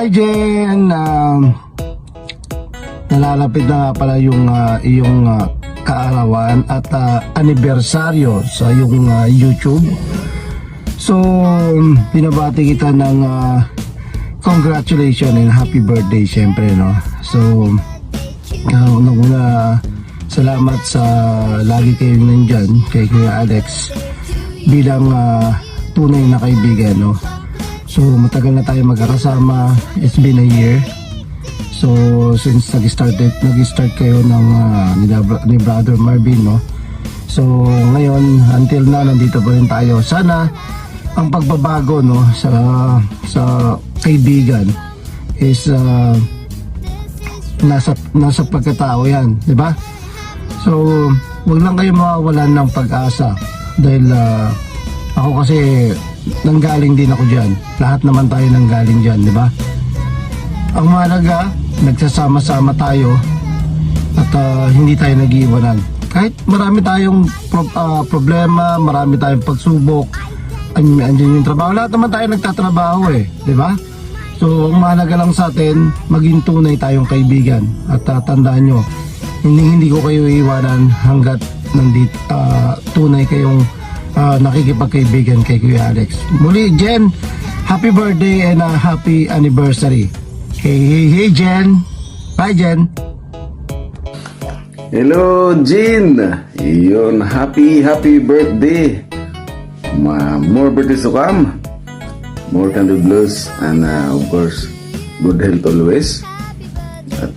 Hi Jen! Nalalapit na nga pala yung iyong kaarawan at anibersaryo sa iyong YouTube. So, pinabati kita ng congratulations and happy birthday syempre, no? So, unang-una, salamat sa lagi kayong nandyan kay Kuya Alex bilang tunay na kaibigan, no? So matagal na tayo magkakasama. It's been a year. So since nag-start kayo ng ni Brother Marvin, no? So ngayon until now nandito pa rin tayo. Sana ang pagbabago, no, sa kaibigan is nasa pagkatao yan, di ba? So wag lang kayo mawawalan ng pag-asa dahil ako kasi nanggaling din ako dyan. Lahat naman tayo nanggaling dyan, di ba? Ang mahalaga, nagsasama-sama tayo at hindi tayo nag-iiwanan. Kahit marami tayong problema, marami tayong pagsubok, andyan yung trabaho. Lahat naman tayo nagtatrabaho di ba? So, ang mahalaga lang sa atin, maging tunay tayong kaibigan. At tandaan nyo, hindi ko kayo iiwanan hanggat nandito, tunay kayong nakikipagkaibigan kay Kuya Alex. Muli, Jen, happy birthday and happy anniversary. Hey Jen. Bye Jen. Hello Jen. Yun, happy birthday. More birthdays to come. More candle blues and of course good health always. At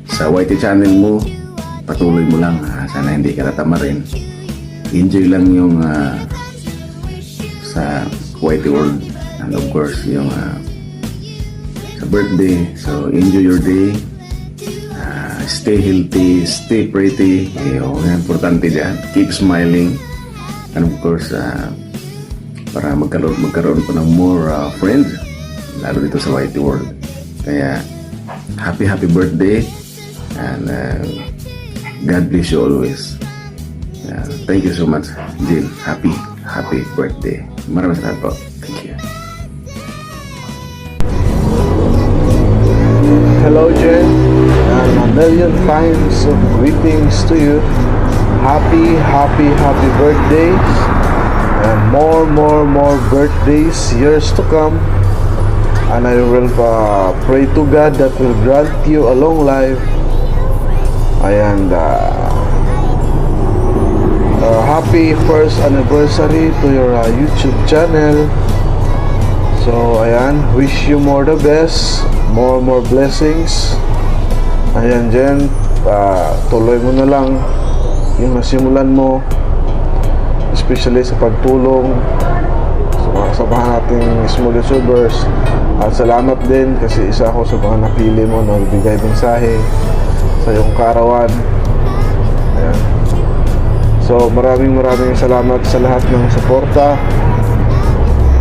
sa YT channel mo, patuloy mo lang. Sana hindi ka natama rin. Enjoy lang yung sa YT world and of course yung sa birthday. So enjoy your day, stay healthy, stay pretty, yung importante dyan. Keep smiling and of course para magkaroon pa ng more friends lalo dito sa YT world. Kaya happy birthday and God bless you always. Thank you so much, Jill. Happy birthday. Maraming salamat po. Thank you. Hello, Jen, and a million times of greetings to you. Happy birthdays, and more birthdays, years to come. And I will pray to God that will grant you a long life. And happy first anniversary to your YouTube channel. So ayan, wish you more the best, more blessings. Ayan Jen, tuloy mo na lang yung nasimulan mo, especially sa pagtulong sa mga kasamahan nating small YouTubers. At salamat din kasi isa ako sa mga napili mo na nagbigay mensahe sa iyong kaarawan. Ayan. So maraming salamat sa lahat ng suporta.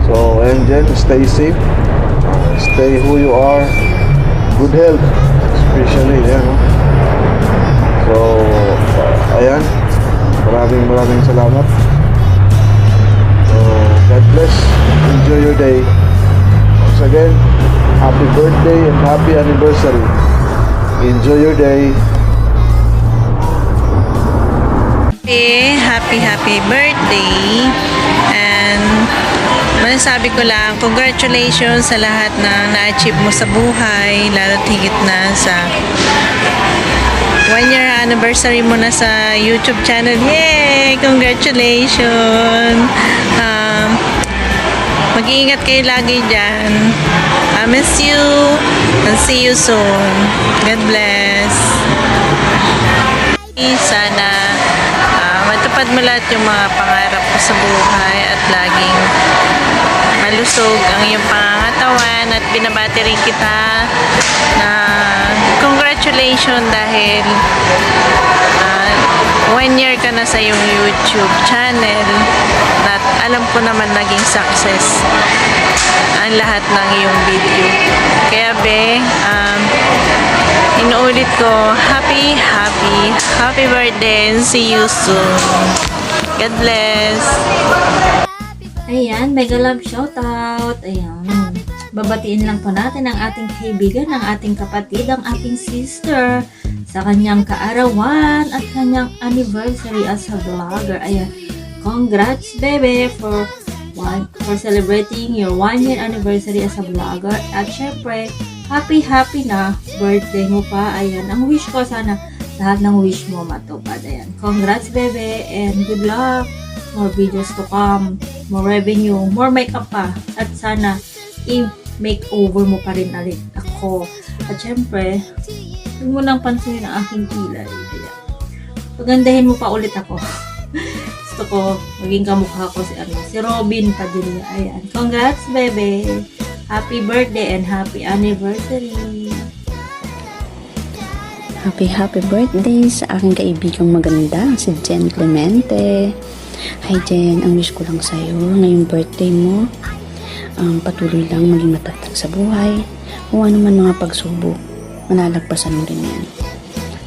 So ayan Jen, stay safe, stay who you are, good health especially, yan, no? So ayan, maraming salamat. So God bless, enjoy your day. Once again, happy birthday and happy anniversary. Enjoy your day. Happy birthday. And masasabi ko lang, congratulations sa lahat ng na-achieve mo sa buhay, lalo't higit na sa 1 year anniversary mo na sa YouTube channel. Yay! Congratulations! Mag-iingat kayo lagi dyan. I miss you and see you soon. God bless. Sana matupad mo lahat yung mga pangarap mo sa buhay at laging malusog ang iyong pangangatawan, at binabati rin kita na congratulations dahil 1 year ka na sa iyong YouTube channel at alam ko naman naging success ang lahat ng iyong video. Kaya inuulit ko, happy birthday and see you soon. God bless. Ayan, mega love shoutout. Ayan. babatiin lang po natin ang ating kaibigan, ang ating kapatid, ang ating sister sa kanyang kaarawan at kanyang anniversary as a vlogger. Ayan, congrats baby for celebrating your 1-year anniversary as a vlogger. At syempre, happy na birthday mo pa. Ayan, ang wish ko sana lahat ng wish mo matupad. Ayan, congrats baby and good luck. More videos to come, more revenue, more makeup pa. At sana i-makeover mo pa rin ulit ako. At syempre, huwag mo nang pansinin ang aking kilay. Kaya, pagandahin mo pa ulit ako. Gusto ko, maging kamukha ko si Robin Padilla. Ayan. Congrats, bebe! Happy birthday and happy anniversary! Happy birthday sa aking kaibigang maganda, si Jen Clemente. Hi Jen, ang wish ko lang sa'yo ngayong birthday mo, patuloy lang maging matatag sa buhay. Kung ano man mga pagsubok, malalagpasan mo rin yan.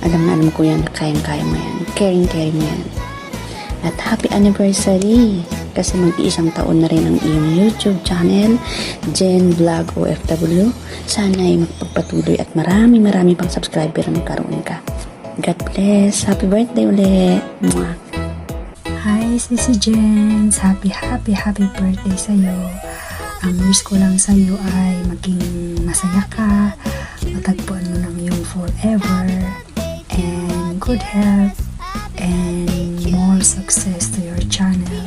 Alam ko yan na kayang-kaya mo yan. Caring mo yan. At happy anniversary! Kasi mag-iisang taon na rin ang iyong YouTube channel, Jen Vlog OFW. Sana ay magpagpatuloy at marami pang subscriber ang magkaroon ka. God bless! Happy birthday ulit! Mwah! Hi, Sissy Jens! Happy birthday sa'yo. Ang wish ko lang sa'yo ay maging masaya ka, matagpuan mo ng iyong forever, and good health, and more success to your channel,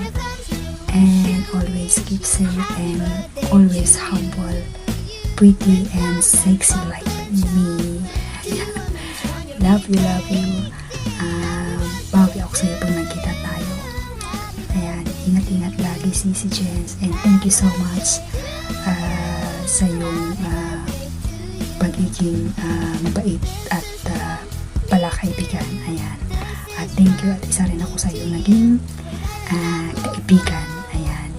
and always keep safe, and always humble, pretty, and sexy like me. Love you. Bawi ako sa'yo pag nagkita tayo. Ayan, ingat lagi Sissy Jens, and thank you so much sa iyong pagiging mabait at palakaibigan. Ayan, at thank you, at isa rin ako sa iyo naging kaibigan. Ayan,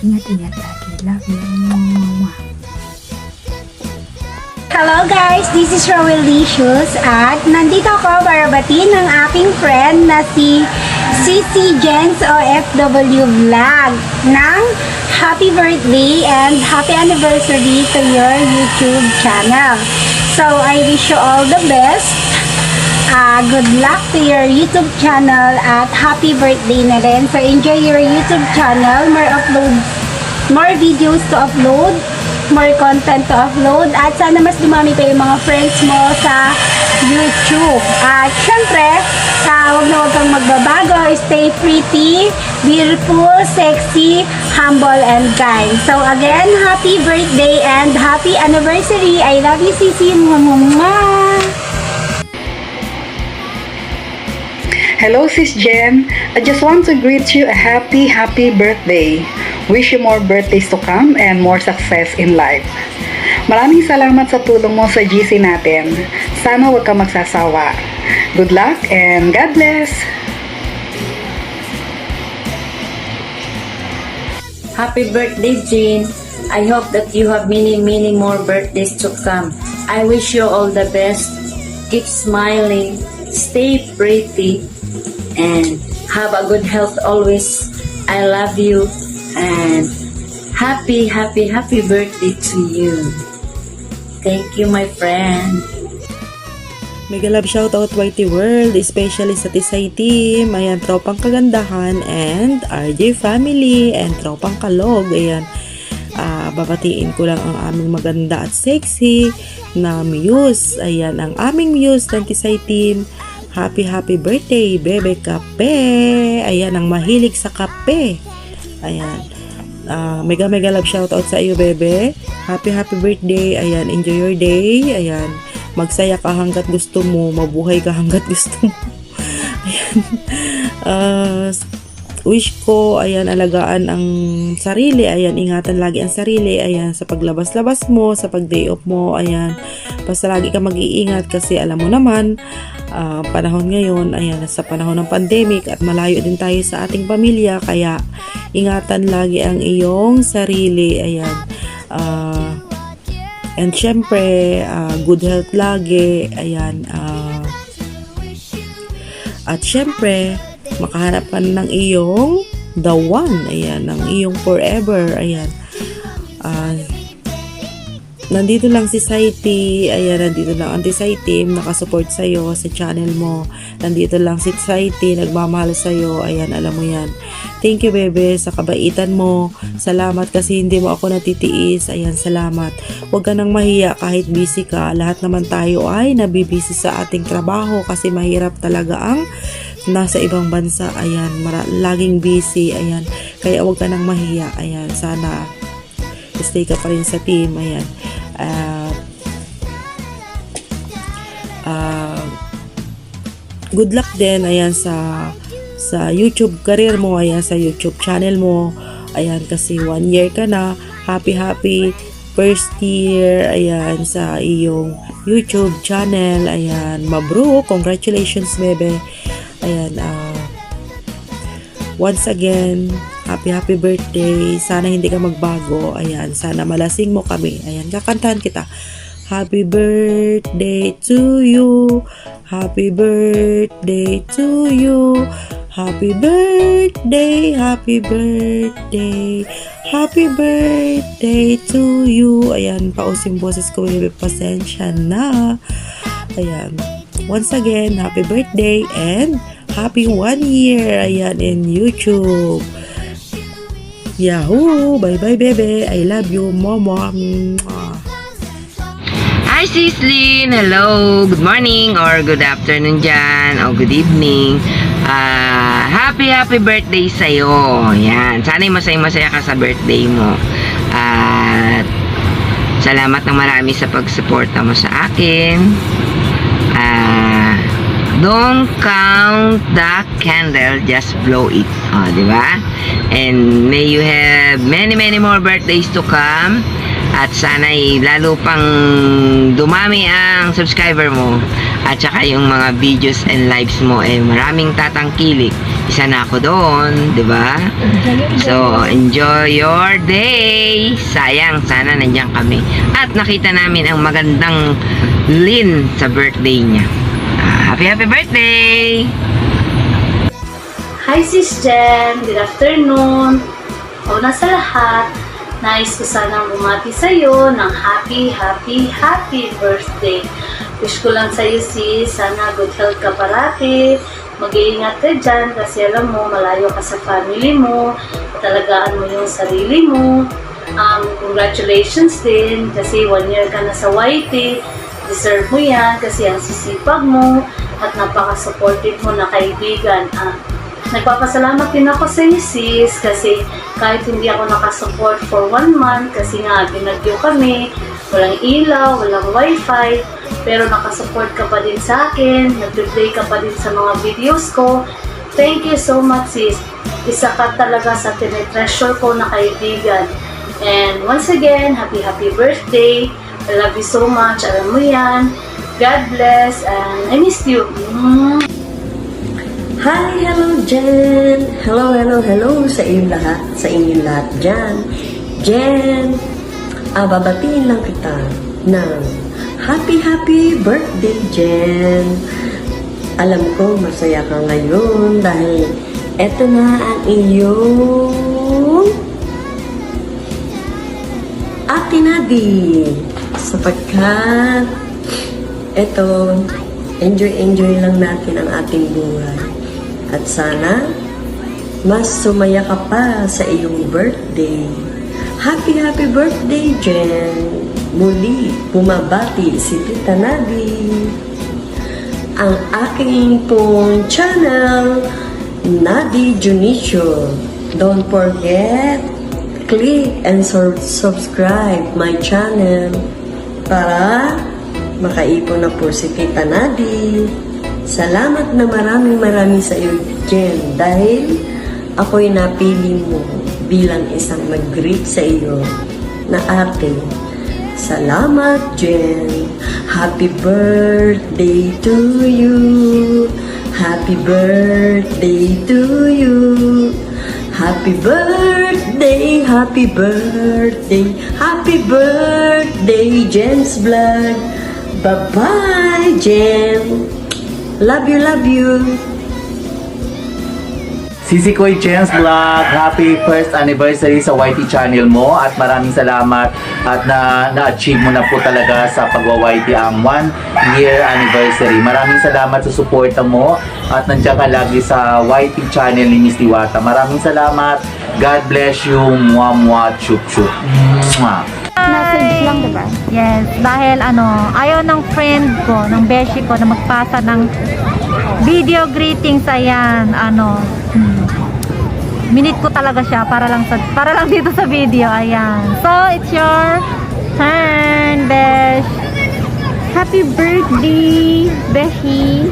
ingat lagi. Love you. Mwah. Hello guys, this is Rowelicious at nandito ako para batiin ng aking friend na si Sissy Jens OFW Vlog ng happy birthday and happy anniversary to your YouTube channel. So I wish you all the best. Good luck to your YouTube channel at happy birthday na rin. So enjoy your YouTube channel, more videos to upload, more content to upload, at sana mas dumami pa yung mga friends mo sa YouTube. At syempre, huwag kang magbabago. Stay pretty, beautiful, sexy, humble, and kind. So again, happy birthday and happy anniversary. I love you, Sissy. Mwah! Hello Sis Jen, I just want to greet you a happy birthday. Wish you more birthdays to come and more success in life. Maraming salamat sa tulong mo sa GC natin. Sana huwag ka magsasawa. Good luck and God bless! Happy birthday, Jean. I hope that you have many more birthdays to come. I wish you all the best. Keep smiling, stay pretty, and have a good health always. I love you and happy birthday to you. Thank you, my friend. Mega love shoutout YT World, especially sa Tisay Team, ayan, Tropang Kagandahan, and RJ Family, and Tropang Kalog, ayan. Babatiin ko lang ang aming maganda at sexy na muse, ayan, ang aming muse ng Tisay Team. Happy birthday, Bebe Kape, ayan, ang mahilig sa kape, ayan. Mega love shoutout sa iyo, Bebe. Happy birthday, ayan, enjoy your day, ayan. Magsaya ka hanggat gusto mo, mabuhay ka hanggat gusto mo. Ayan. Wish ko, ayan, alagaan ang sarili, ayan, ingatan lagi ang sarili, ayan, sa paglabas-labas mo, sa pag-day off mo, ayan. Basta lagi ka mag-iingat kasi alam mo naman, panahon ngayon, ayan, sa panahon ng pandemic at malayo din tayo sa ating pamilya, kaya ingatan lagi ang iyong sarili, ayan. And syempre, good health lagi, ayan. At syempre, makahanap ka ng iyong the one, ayan, ng iyong forever, ayan. nandito lang si Saiti, ayan, nandito lang ang Saiti, nakasupport sa'yo sa channel mo. Nandito lang si Saiti, nagmamahal sa'yo, ayan, alam mo yan. Thank you, bebe, sa kabaitan mo. Salamat kasi hindi mo ako natitiis. Ayan, salamat. Huwag ka nang mahiya kahit busy ka. Lahat naman tayo ay nabibisi sa ating trabaho kasi mahirap talaga ang nasa ibang bansa. Ayan, laging busy. Ayan, kaya huwag ka nang mahiya. Ayan, sana stay ka pa rin sa team. Ayan. Good luck din, ayan, sa YouTube career mo, ayan, sa YouTube channel mo, ayan, kasi 1 year ka na. Happy first year, ayan, sa iyong YouTube channel, ayan, mabruk, congratulations, bebe, ayan, once again, happy birthday, sana hindi ka magbago, ayan, sana malasing mo kami, ayan, kakantahan kita. Happy birthday to you. Happy birthday to you. Happy birthday, happy birthday. Happy birthday to you. Ayan, pausim boses ko, baby, pasensya na. Ayan. Once again, happy birthday and happy 1 year. Ayan, in YouTube. Yahoo! Bye-bye, bebe. I love you, mama. Hi Sis Lynn! Hello! Good morning or good afternoon dyan o good evening. Happy birthday sa'yo. Yan. Sana'y masaya ka sa birthday mo. At salamat ng marami sa pagsuporta mo sa akin. Don't count the candle, just blow it. Diba? And may you have many more birthdays to come. At sana'y lalo pang dumami ang subscriber mo. At saka yung mga videos and lives mo maraming tatangkilik. Isa na ako doon, di ba? So, enjoy your day. Sayang, sana nandiyan kami. At nakita namin ang magandang Lynn sa birthday niya. Happy birthday! Hi Sis Jen! Good afternoon! Una sa lahat, nais ko sanang bumati sa'yo ng happy birthday. Wish ko lang sa'yo sis, sana good health ka parati. Mag-iingat ka dyan kasi alam mo, malayo ka sa family mo. Talagaan mo yung sarili mo. Congratulations din kasi 1 year ka na sa YT. Deserve mo yan kasi ang sisipag mo at napaka-supportive mo na kaibigan. Nagpapasalamat din ako sa iyo sis kasi kahit hindi ako nakasupport for 1 month kasi nga binagyo kami, walang ilaw, walang wifi, pero nakasupport ka pa din sa akin, nag-replay ka pa din sa mga videos ko. Thank you so much sis. Isa ka talaga sa tinitreasure ko na kaibigan. And once again, happy birthday. I love you so much. Alam mo yan. God bless and I miss you. Hi, hello Jen! Hello sa inyong lahat dyan. Jen, babatiin lang kita ng happy birthday, Jen. Alam ko masaya ka ngayon dahil eto na ang iyong Ate Nadi. Sapagkat eto, enjoy lang natin ang ating buhay. At sana, mas sumaya ka pa sa iyong birthday. Happy birthday, Jen! Muli, bumabati si Tita Nadi. Ang aking pong channel, Nadi Junicio. Don't forget, click and subscribe my channel para makaipon na po si Tita Nadi. Salamat na maraming sa iyo, Jen, dahil ako'y napili mo bilang isang mag-greet sa iyo na ate. Salamat, Jen. Happy birthday to you. Happy birthday to you. Happy birthday, happy birthday, Jen's Vlog. Bye-bye, Jen. Love you. Sisi Koy Jen's Vlog, happy first anniversary sa YT channel mo at maraming salamat at na-achieve mo na po talaga sa pagwa-YT ang 1 year anniversary. Maraming salamat sa suporta mo at nandiyan ka lagi sa YT channel ni Miss Diwata. Maraming salamat. God bless you. Mwah mwah chup chup. Mwah. Message lang, diba? Yes, dahil ayaw ng friend ko, ng beshi ko na magpasa ng video greetings, ayan, minute ko talaga siya para lang dito sa video, ayan. So, it's your turn, besh. Happy birthday, Beshi.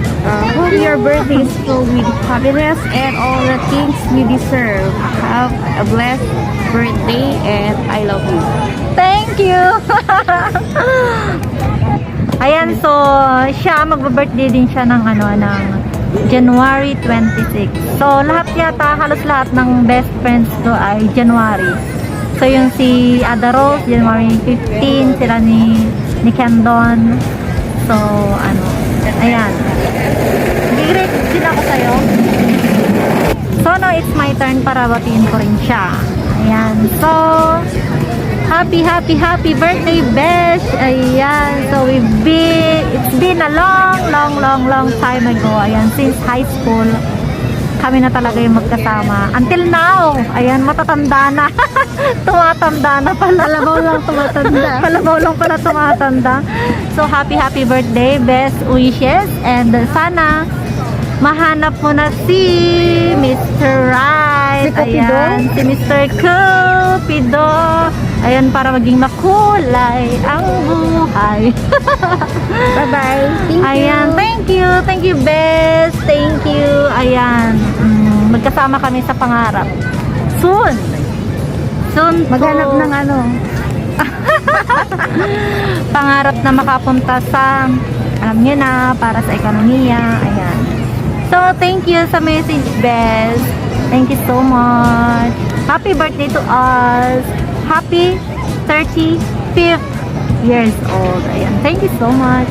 Hope your birthday is filled with happiness and all the things you deserve. Have a blessed birthday and I love you. Thank you! Ayan, so, siya, magba-birthday din siya ng January 26. So, halos lahat ng best friends ko ay January. So, yung si Ada Rose, January 15, sila ni Kendon. So, ayan. Big-great din ako sa'yo. So, now it's my turn para batiin ko rin siya. Ayan. So, happy birthday, Besh! Ayan. So, it's been a long time ago. Ayan. Since high school, kami na talaga yung magkasama. Until now, ayan, matatanda na. Tumatanda na pala. Kalabaw lang tumatanda. Kalabaw lang pala tumatanda. So, happy birthday. Best wishes. And sana, mahanap mo na si Mr. Right. Ayan, si Mr. Cupido. Ayan, para maging makulay ang buhay. Bye-bye. Ayan, thank you, Best. Thank you. Ayan, magkasama kami sa pangarap. Soon Maghanap ng pangarap na makapunta sa, alam niyo na, para sa ekonomiya. Ayan. So, thank you sa message, Best. Thank you so much. Happy birthday to us. Happy 35th years old. Ayan. Thank you so much.